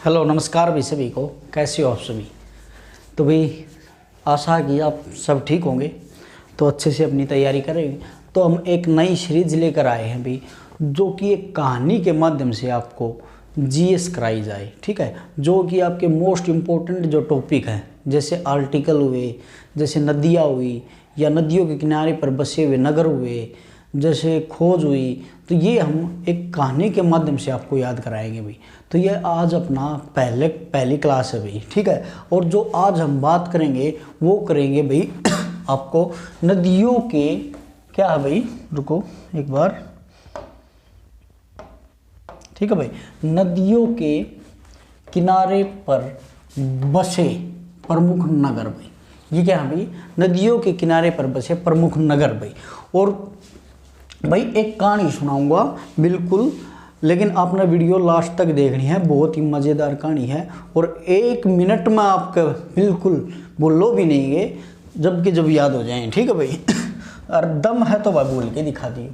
Hello नमस्कार भाई सभी को, कैसे हो आप सभी। तो भाई आशा कि आप सब ठीक होंगे, तो अच्छे से अपनी तैयारी करेंगे। तो हम एक नई सीरीज लेकर आए हैं भाई, जो कि एक कहानी के माध्यम से आपको जीएस कराई जाए, ठीक है। जो कि आपके मोस्ट इम्पोर्टेंट जो टॉपिक हैं, जैसे आर्टिकल हुए, जैसे नदियाँ हुई या नदियों के किनारे पर बसे हुए नगर हुए, जैसे खोज हुई, तो ये हम एक कहानी के माध्यम से आपको याद कराएंगे भाई। तो ये आज अपना पहली क्लास है भाई, ठीक है। और जो आज हम बात करेंगे वो करेंगे भाई आपको नदियों के, क्या है भाई, रुको एक बार, ठीक है भाई, नदियों के किनारे पर बसे प्रमुख नगर भाई। ये क्या है भाई, नदियों के किनारे पर बसे प्रमुख नगर भाई। और भाई एक कहानी सुनाऊंगा बिल्कुल, लेकिन आपने वीडियो लास्ट तक देखनी है, बहुत ही मज़ेदार कहानी है। और 1 मिनट में आपका बिल्कुल बोलो भी नहीं गए, जबकि जब याद हो जाए, ठीक है भाई। और दम है तो भाई बोल के दिखा दियो,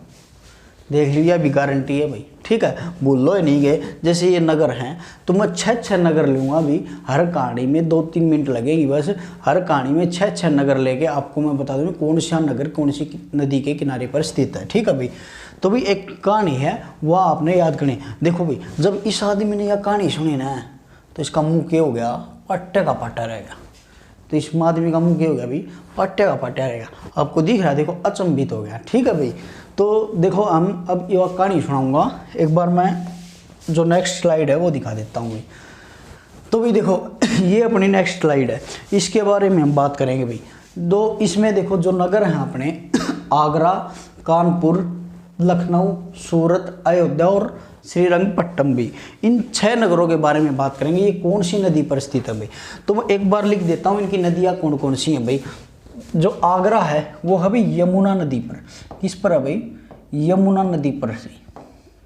देख लिया भी गारंटी है भाई, ठीक है। बोलो ही नहीं गए। जैसे ये नगर हैं तो मैं 6 नगर लूँगा अभी, हर कहानी में 2-3 मिनट लगेगी बस। हर कहानी में 6 नगर लेके आपको मैं बता दूँ कौन सा नगर कौन सी नदी के किनारे पर स्थित है, ठीक है भाई। तो भाई एक कहानी है, वह आपने याद करनी। देखो भाई, जब इस आदमी ने यह कहानी सुनी ना, तो इसका मुँह क्या हो गया, पट्टे का पट्टा रहेगा। तो इस आदमी का मुँह क्या हो गया भाई, पट्टे का पट्टा रहेगा। आपको दिख रहा है, देखो अचंभित हो गया, ठीक है भाई। तो देखो हम अब ये कहानी सुनाऊंगा, एक बार मैं जो नेक्स्ट स्लाइड है वो दिखा देता हूँ भाई। तो भाई देखो ये अपनी नेक्स्ट स्लाइड है, इसके बारे में हम बात करेंगे भाई। दो इसमें देखो जो नगर हैं अपने आगरा, कानपुर, लखनऊ, सूरत, अयोध्या और श्रीरंगपट्टनम भी, इन 6 नगरों के बारे में बात करेंगे। ये कौन सी नदी पर स्थित है भाई, तो मैं एक बार लिख देता हूँ इनकी नदियाँ कौन कौन सी हैं भाई। जो आगरा है वो है भाई यमुना नदी पर। किस पर है भाई, यमुना नदी पर से,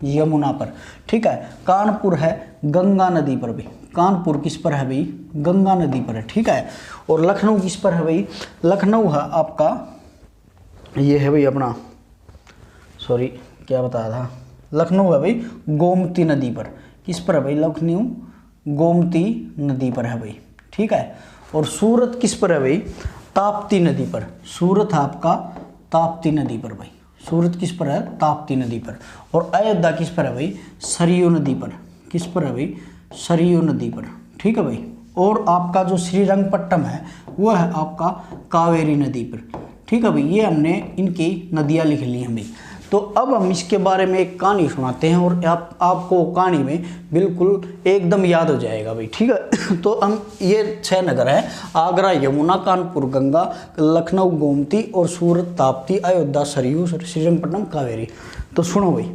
यमुना पर, ठीक है। कानपुर है गंगा नदी पर भाई, कानपुर किस पर है भाई, गंगा नदी पर है, ठीक है। और लखनऊ किस पर है भाई, लखनऊ है आपका, ये है भाई अपना, सॉरी क्या बताया था, लखनऊ है भाई गोमती नदी पर। किस पर है भाई, लखनऊ गोमती नदी पर है भाई, ठीक है। और सूरत किस पर है भाई, ताप्ती नदी पर। सूरत है आपका ताप्ती नदी पर भाई, सूरत किस पर है, ताप्ती नदी पर। और अयोध्या किस पर है भाई, सरयू नदी पर। किस पर है भाई, सरयू नदी पर, ठीक है भाई। और आपका जो श्रीरंगपट्टनम है वो है आपका कावेरी नदी पर, ठीक है भाई। ये हमने इनकी नदियाँ लिख ली हैं भाई। तो अब हम इसके बारे में एक कहानी सुनाते हैं, और आपको कहानी में बिल्कुल एकदम याद हो जाएगा भाई, ठीक है। तो हम ये 6 नगर हैं, आगरा यमुना, कानपुर गंगा, लखनऊ गोमती और सूरत ताप्ती, अयोध्या सरयू, श्रीरंगपट्टनम कावेरी। तो सुनो भाई,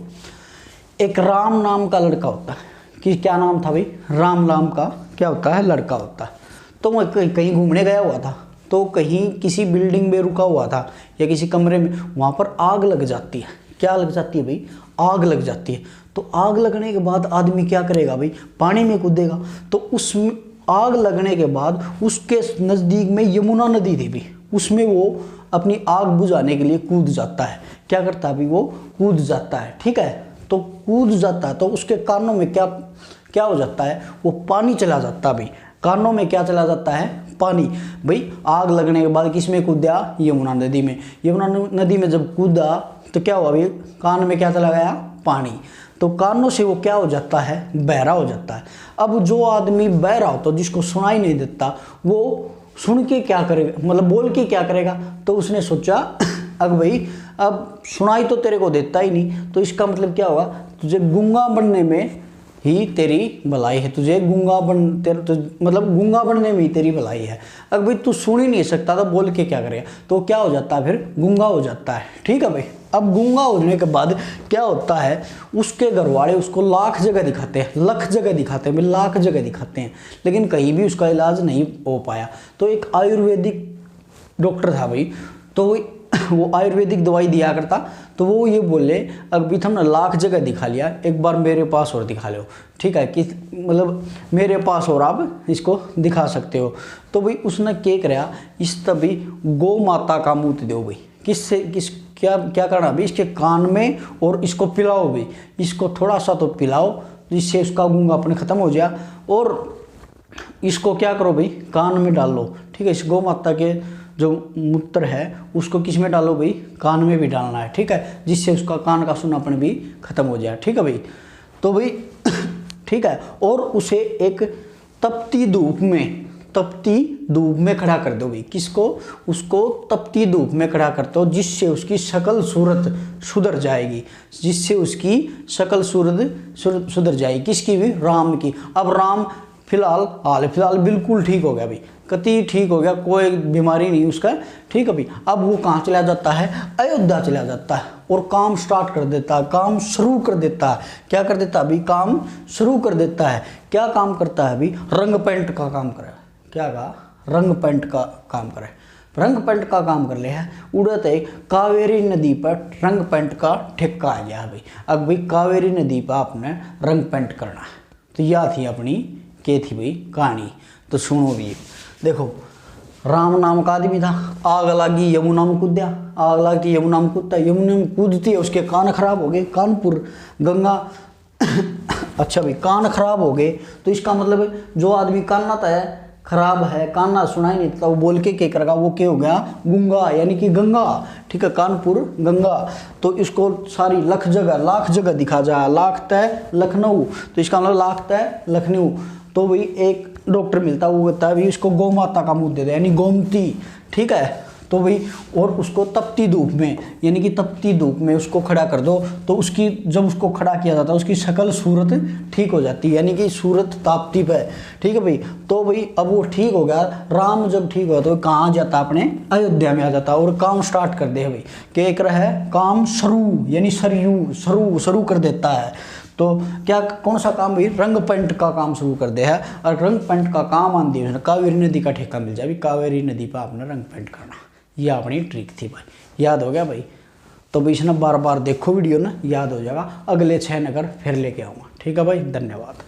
एक राम नाम का लड़का होता है। कि क्या नाम था भाई, राम नाम का क्या होता है, लड़का होता है। तो मैं कहीं घूमने गया हुआ था, तो कहीं किसी बिल्डिंग में रुका हुआ था या किसी कमरे में, वहाँ पर आग लग जाती है। क्या लग जाती है भाई, आग लग जाती है। तो आग लगने के बाद आदमी क्या करेगा भाई, पानी में कूदेगा। तो उस आग लगने के बाद उसके नज़दीक में यमुना नदी थी भाई, उसमें वो अपनी आग बुझाने के लिए कूद जाता है। क्या करता है भाई, वो कूद जाता है, ठीक है। तो कूद जाता है तो उसके कानों में क्या हो जाता है, वो पानी चला जाता है भाई। कानों में क्या चला जाता है, पानी भाई। आग लगने के बाद किस में कूदा, यमुना नदी में। यमुना नदी में जब कूदा तो क्या हुआ भाई, कान में क्या चला गया, पानी। तो कानों से वो क्या हो जाता है, बहरा हो जाता है। अब जो आदमी बहरा होता, जिसको सुनाई नहीं देता, वो सुन के क्या करेगा, मतलब बोल के क्या करेगा। तो उसने सोचा अब भाई, अब सुनाई तो तेरे को देता ही नहीं, तो इसका मतलब क्या होगा, तुझे गूंगा बनने में ही तेरी भलाई है। तुझे गूंगा मतलब गूंगा बनने में ही तेरी भलाई है। अगर भाई तू सुन ही नहीं सकता तो बोल के क्या करेगा, तो क्या हो जाता है, फिर गूंगा हो जाता है, ठीक है भाई। अब गूंगा होने के बाद क्या होता है, उसके घर वाले उसको लाख जगह दिखाते हैं, लख जगह दिखाते हैं, लाख जगह दिखाते हैं, लेकिन कहीं भी उसका इलाज नहीं हो पाया। तो एक आयुर्वेदिक डॉक्टर था भाई, तो वो आयुर्वेदिक दवाई दिया करता। तो वो ये बोले, अभी तुमने लाख जगह दिखा लिया, एक बार मेरे पास और दिखा लो, ठीक है। कि मतलब मेरे पास और आप इसको दिखा सकते हो। तो भाई उसने क्या कराया, इस तभी गौ माता का मूत दो भाई, क्या करना भाई, इसके कान में, और इसको पिलाओ भाई, इसको थोड़ा सा तो पिलाओ, जिससे उसका गूंगापन खत्म हो जाए। और इसको क्या करो भाई, कान में डाल लो, ठीक है। इस गौ माता के जो मूत्र है उसको किस में डालो भाई, कान में भी डालना है, ठीक है, जिससे उसका कान का सुनापन भी खत्म हो जाए, ठीक है भाई। तो भाई ठीक है, और उसे एक तपती धूप में खड़ा कर दो भाई। किसको, उसको तपती धूप में खड़ा करते हो, जिससे उसकी शकल सूरत सुधर जाएगी, जिससे उसकी शकल सूरत सुधर जाएगी। किसकी भी, राम की। अब राम फिलहाल बिल्कुल ठीक हो गया भाई, कति ठीक हो गया, कोई बीमारी नहीं उसका, ठीक है भाई। अब वो कहाँ चला जाता है, अयोध्या चला जाता है और काम स्टार्ट कर देता है, काम शुरू कर देता है। क्या कर देता है अभी, काम शुरू कर देता है। क्या काम करता है अभी, रंग पेंट का काम करे। क्या कहा, रंग पेंट का काम करे, रंग पेंट का काम कर ले है। उड़त है कावेरी नदी पर रंग पेंट का ठेका आ गया भाई। अब भाई कावेरी नदी पर आपने रंग पेंट करना है। तो यह थी अपनी क्या थी भाई कहानी। तो सुनो भी, देखो राम नाम का आदमी था, आग लगी यमुना में कूदा, आग लगी यमुना में कूदता, यमुना में कूदती है उसके कान खराब हो गए, कानपुर गंगा अच्छा भाई कान खराब हो गए, तो इसका मतलब जो आदमी कानता है खराब है, काना सुनाई नहीं देता, वो बोल के क्या करेगा, वो क्या हो गया, गूंगा, यानी कि गंगा, ठीक है, कानपुर गंगा। तो इसको सारी लाख जगह दिखा जा, लाख तय लखनऊ, तो इसका मतलब लाख तय लखनऊ। तो भाई एक डॉक्टर मिलता है, वो कहता है भाई इसको गौ माता का मुंह दे दे, यानी गोमती, ठीक है। तो भाई और उसको तपती धूप में, यानी कि तपती धूप में उसको खड़ा कर दो, तो उसकी जब उसको खड़ा किया जाता है उसकी शकल सूरत ठीक हो जाती है, यानी कि सूरत तापती पे, ठीक है भाई। तो भाई अब वो ठीक हो गया, राम जब ठीक हुआ तो कहाँ जाता, अपने अयोध्या में आ जाता और काम स्टार्ट कर दे भाई। क्या एक है काम शुरू, यानी शुरू कर देता है। तो क्या कौन सा काम भाई, रंग पेंट का काम शुरू कर दे है। और रंग पेंट का काम आन दी कावेरी नदी का ठेका मिल जाए, कावेरी नदी पर आपने रंग पेंट करना, यह अपनी ट्रिक थी भाई। याद हो गया भाई। तो भाई इसने बार बार देखो वीडियो ना, याद हो जाएगा। अगले 6 नगर फिर लेके आऊँगा, ठीक है भाई, धन्यवाद।